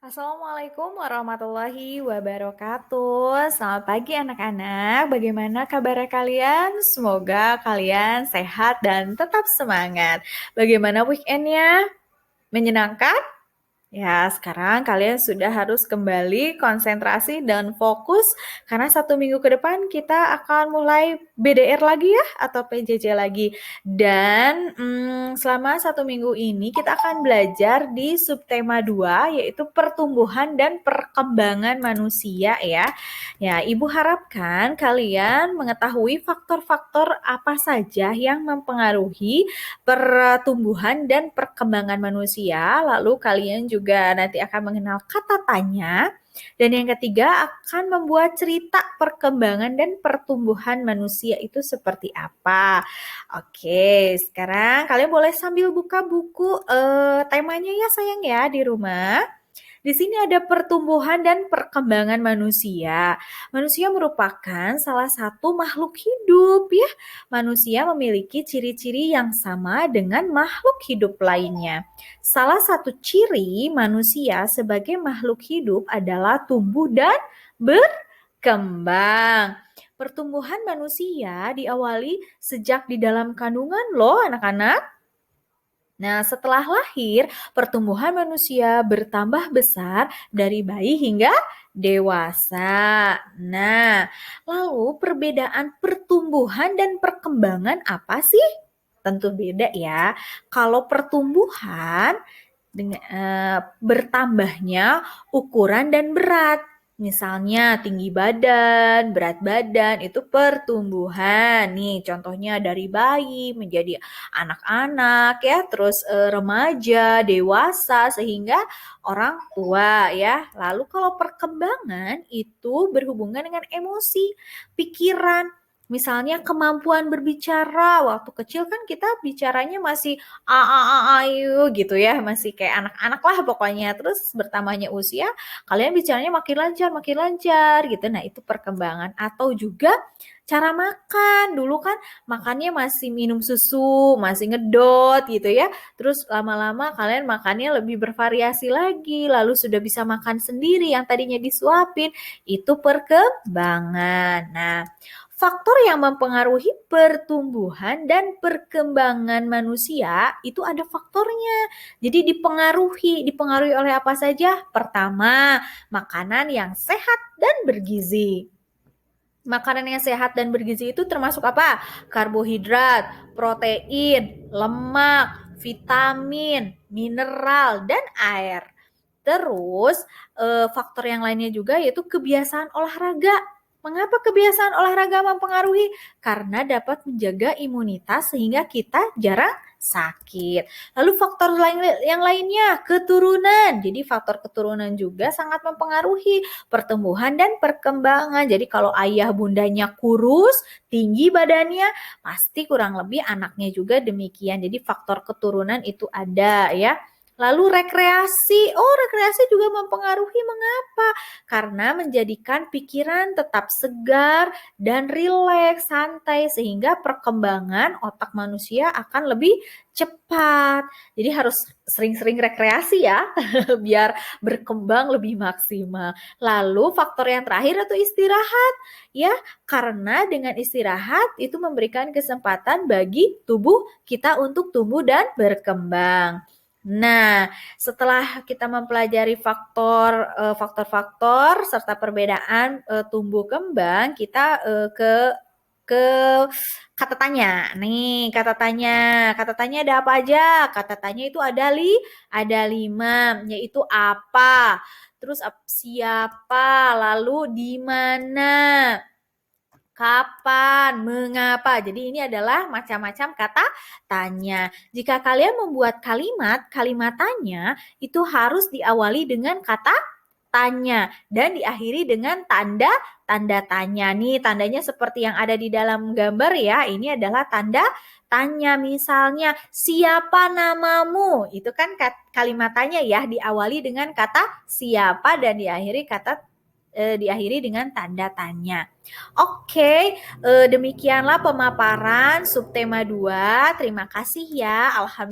Assalamualaikum warahmatullahi wabarakatuh. Selamat pagi anak-anak. Bagaimana kabar kalian? Semoga kalian sehat dan tetap semangat. Bagaimana weekendnya? Menyenangkan? Ya, sekarang kalian sudah harus kembali konsentrasi dan fokus karena 1 minggu ke depan kita akan mulai BDR lagi ya atau PJJ lagi. Dan selama 1 minggu ini kita akan belajar di subtema 2 yaitu pertumbuhan dan perkembangan manusia ya. Ya, Ibu harapkan kalian mengetahui faktor-faktor apa saja yang mempengaruhi pertumbuhan dan perkembangan manusia. Lalu kalian juga nanti akan mengenal kata tanya. Dan yang ketiga akan membuat cerita perkembangan dan pertumbuhan manusia itu seperti apa. Oke, sekarang kalian boleh sambil buka buku temanya ya sayang ya di rumah. Di sini ada pertumbuhan dan perkembangan manusia. Manusia merupakan salah satu makhluk hidup ya. Manusia memiliki ciri-ciri yang sama dengan makhluk hidup lainnya. Salah satu ciri manusia sebagai makhluk hidup adalah tumbuh dan berkembang. Pertumbuhan manusia diawali sejak di dalam kandungan loh anak-anak. Nah, setelah lahir, pertumbuhan manusia bertambah besar dari bayi hingga dewasa. Nah, lalu perbedaan pertumbuhan dan perkembangan apa sih? Tentu beda ya. Kalau pertumbuhan dengan bertambahnya ukuran dan berat. Misalnya tinggi badan, berat badan itu pertumbuhan. Nih, contohnya dari bayi menjadi anak-anak ya, terus remaja, dewasa sehingga orang tua ya. Lalu kalau perkembangan itu berhubungan dengan emosi, pikiran. Misalnya kemampuan berbicara, waktu kecil kan kita bicaranya masih ayu gitu ya, masih kayak anak-anak lah pokoknya. Terus bertambahnya usia, kalian bicaranya makin lancar gitu. Nah, itu perkembangan. Atau juga cara makan. Dulu kan makannya masih minum susu, masih ngedot gitu ya. Terus lama-lama kalian makannya lebih bervariasi lagi, lalu sudah bisa makan sendiri yang tadinya disuapin. Itu perkembangan. Nah, faktor yang mempengaruhi pertumbuhan dan perkembangan manusia itu ada faktornya. Jadi dipengaruhi oleh apa saja? Pertama, makanan yang sehat dan bergizi. Makanan yang sehat dan bergizi itu termasuk apa? Karbohidrat, protein, lemak, vitamin, mineral, dan air. Terus faktor yang lainnya juga yaitu kebiasaan olahraga. Mengapa kebiasaan olahraga mempengaruhi? Karena dapat menjaga imunitas sehingga kita jarang sakit. Lalu faktor yang lainnya keturunan. Jadi faktor keturunan juga sangat mempengaruhi pertumbuhan dan perkembangan. Jadi kalau ayah bundanya kurus, tinggi badannya, pasti kurang lebih anaknya juga demikian. Jadi faktor keturunan itu ada ya. Lalu rekreasi juga mempengaruhi. Mengapa? Karena menjadikan pikiran tetap segar dan rileks, santai, sehingga perkembangan otak manusia akan lebih cepat. Jadi harus sering-sering rekreasi ya, biar berkembang lebih maksimal. Lalu faktor yang terakhir itu istirahat, ya, karena dengan istirahat itu memberikan kesempatan bagi tubuh kita untuk tumbuh dan berkembang. Nah, setelah kita mempelajari faktor-faktor serta perbedaan tumbuh kembang, kita ke kata tanya. Nih, kata tanya. Kata tanya ada apa aja? Kata tanya itu ada 5, yaitu apa, terus siapa, lalu di mana, kapan, mengapa. Jadi ini adalah macam-macam kata tanya. Jika kalian membuat kalimat tanya itu harus diawali dengan kata tanya dan diakhiri dengan tanda tanya. Nih, tandanya seperti yang ada di dalam gambar ya. Ini adalah tanda tanya. Misalnya, siapa namamu? Itu kan kalimat tanya ya, diawali dengan kata siapa dan diakhiri dengan tanda tanya. Oke, demikianlah pemaparan subtema 2. Terima kasih ya. Alhamdulillah.